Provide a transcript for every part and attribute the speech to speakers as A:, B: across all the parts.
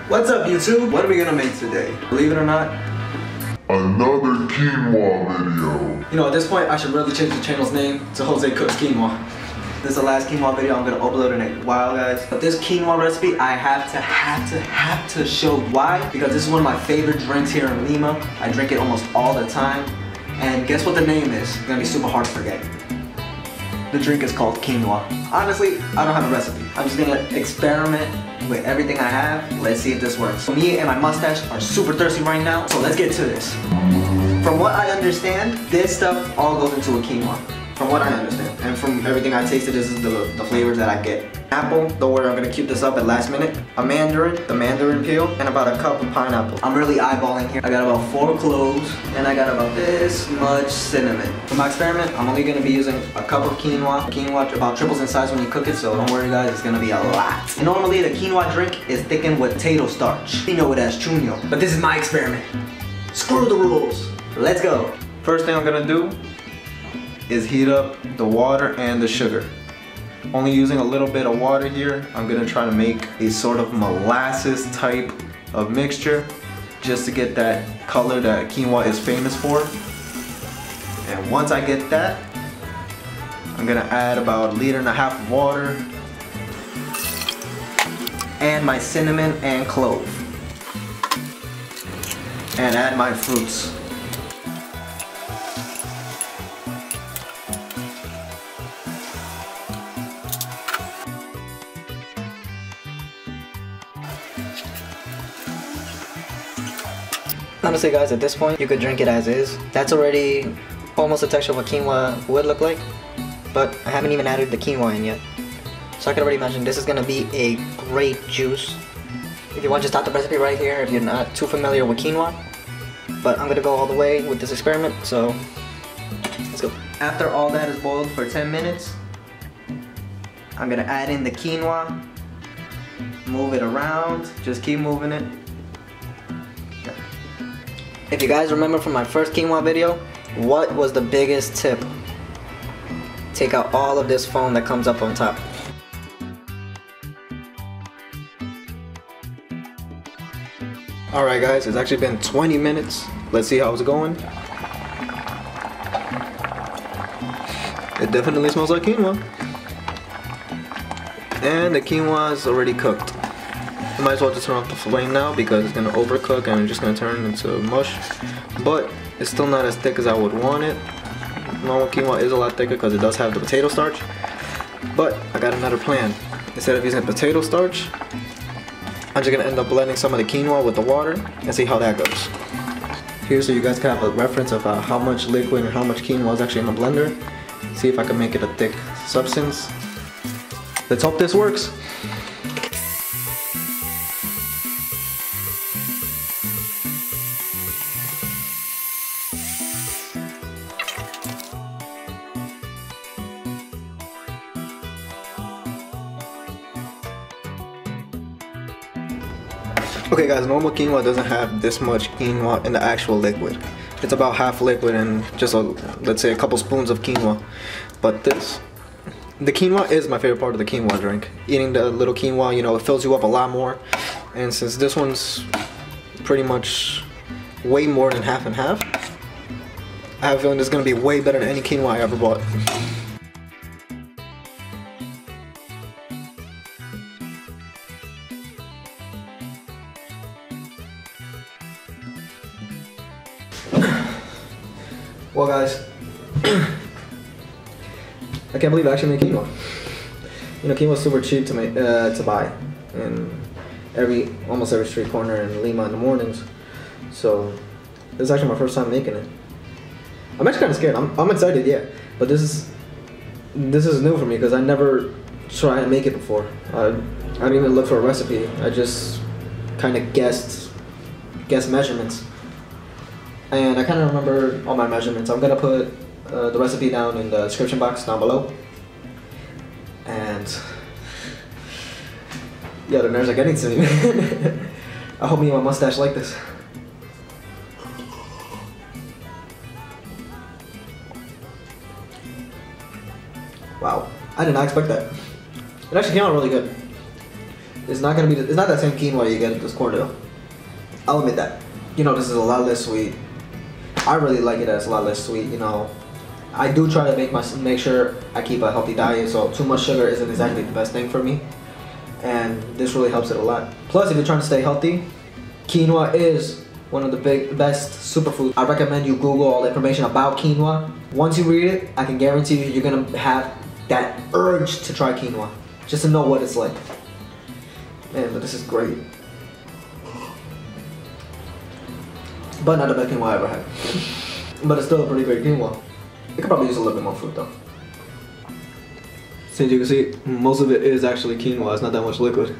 A: What's up, YouTube? What are we gonna make today? Believe it or not,
B: another quinoa video.
A: you know, at this point, I should really change the channel's name to Jose Cooks Quinoa. This is the last quinoa video I'm gonna upload in a while, guys. But this quinoa recipe, I have to show why. Because this is one of my favorite drinks here in Lima. I drink it almost all the time. And guess what the name is? It's gonna be super hard to forget. The drink is called quinoa. Honestly, I don't have a recipe. I'm just gonna experiment with everything I have. Let's see if this works. Me and my mustache are super thirsty right now, so let's get to this. From what I understand, this stuff all goes into a quinoa. From what I understand, and from everything I tasted, this is the flavors that I get. Apple, don't worry, I'm gonna cube this up at last minute. A mandarin, the mandarin peel, and about a cup of pineapple. I'm really eyeballing here. I got about 4 cloves, and I got about this much cinnamon. For my experiment, I'm only gonna be using a cup of quinoa. Quinoa about triples in size when you cook it, so don't worry guys, it's gonna be a lot. And normally the quinoa drink is thickened with potato starch. You know it as chuño. But this is my experiment. Screw the rules. Let's go. First thing I'm gonna do is heat up the water and the sugar. Only using a little bit of water here. I'm gonna try to make a sort of molasses type of mixture just to get that color that quinoa is famous for. And once I get that, I'm gonna add about 1.5 liters of water and my cinnamon and clove. And add my fruits. Honestly guys, at this point you could drink it as is. That's already almost the texture of what quinoa would look like, but I haven't even added the quinoa in yet. So I can already imagine this is going to be a great juice. If you want, just stop the recipe right here if you're not too familiar with quinoa. But I'm going to go all the way with this experiment, so let's go. After all that is boiled for 10 minutes, I'm going to add in the quinoa, move it around, just keep moving it. If you guys remember from my first quinoa video, what was the biggest tip? Take out all of this foam that comes up on top. Alright guys, it's actually been 20 minutes. Let's see how it's going. It definitely smells like quinoa. And the quinoa is already cooked. I might as well just turn off the flame now because it's going to overcook and it's just going to turn into mush. But it's still not as thick as I would want it. Normal quinoa is a lot thicker because it does have the potato starch. But I got another plan. Instead of using potato starch, I'm just going to end up blending some of the quinoa with the water and see how that goes. Here so you guys can have a reference of how much liquid and how much quinoa is actually in the blender. See if I can make it a thick substance. Let's hope this works. Okay guys, normal quinoa doesn't have this much quinoa in the actual liquid. It's about half liquid and just let's say a couple spoons of quinoa. But the quinoa is my favorite part of the quinoa drink. Eating the little quinoa, you know, it fills you up a lot more. And since this one's pretty much way more than half and half, I have a feeling this is going to be way better than any quinoa I ever bought. Well guys, I can't believe I actually made quinoa. You know, quinoa is super cheap to buy in almost every street corner in Lima in the mornings. So this is actually my first time making it. I'm actually kind of scared. I'm excited, yeah, but this is new for me because I never tried to make it before. I didn't even look for a recipe. I just kind of guessed measurements. And I kind of remember all my measurements. I'm gonna put the recipe down in the description box down below. And yeah, the nerves are getting to me. I hope me and my mustache like this. Wow, I did not expect that. It actually came out really good. It's not gonna be. It's not that same quinoa you get at this cornmeal. I'll admit that. You know, this is a lot less sweet. I really like it as a lot less sweet. You know, I do try to make sure I keep a healthy diet, so too much sugar isn't exactly the best thing for me. And this really helps it a lot. Plus, if you're trying to stay healthy, quinoa is one of the best superfoods. I recommend you Google all the information about quinoa. Once you read it, I can guarantee you, you're gonna have that urge to try quinoa, just to know what it's like. Man, but this is great. But not the best quinoa I ever had. But it's still a pretty great quinoa. You could probably use a little bit more fruit though. Since you can see, most of it is actually quinoa. It's not that much liquid.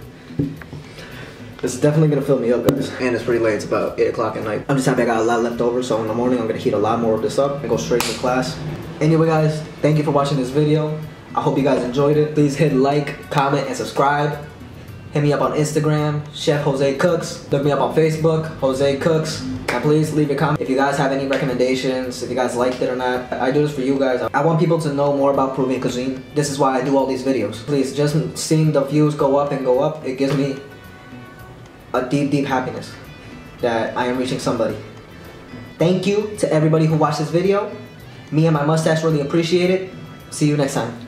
A: This is definitely gonna fill me up, guys. And it's pretty late. It's about 8 o'clock at night. I'm just happy I got a lot left over, so in the morning I'm gonna heat a lot more of this up and go straight to class. Anyway, guys, thank you for watching this video. I hope you guys enjoyed it. Please hit like, comment, and subscribe. Hit me up on Instagram, Chef Jose Cooks. Look me up on Facebook, Jose Cooks. And please leave a comment if you guys have any recommendations, if you guys liked it or not. I do this for you guys. I want people to know more about Peruvian cuisine. This is why I do all these videos. Please, just seeing the views go up and go up, it gives me a deep, deep happiness that I am reaching somebody. Thank you to everybody who watched this video. Me and my mustache really appreciate it. See you next time.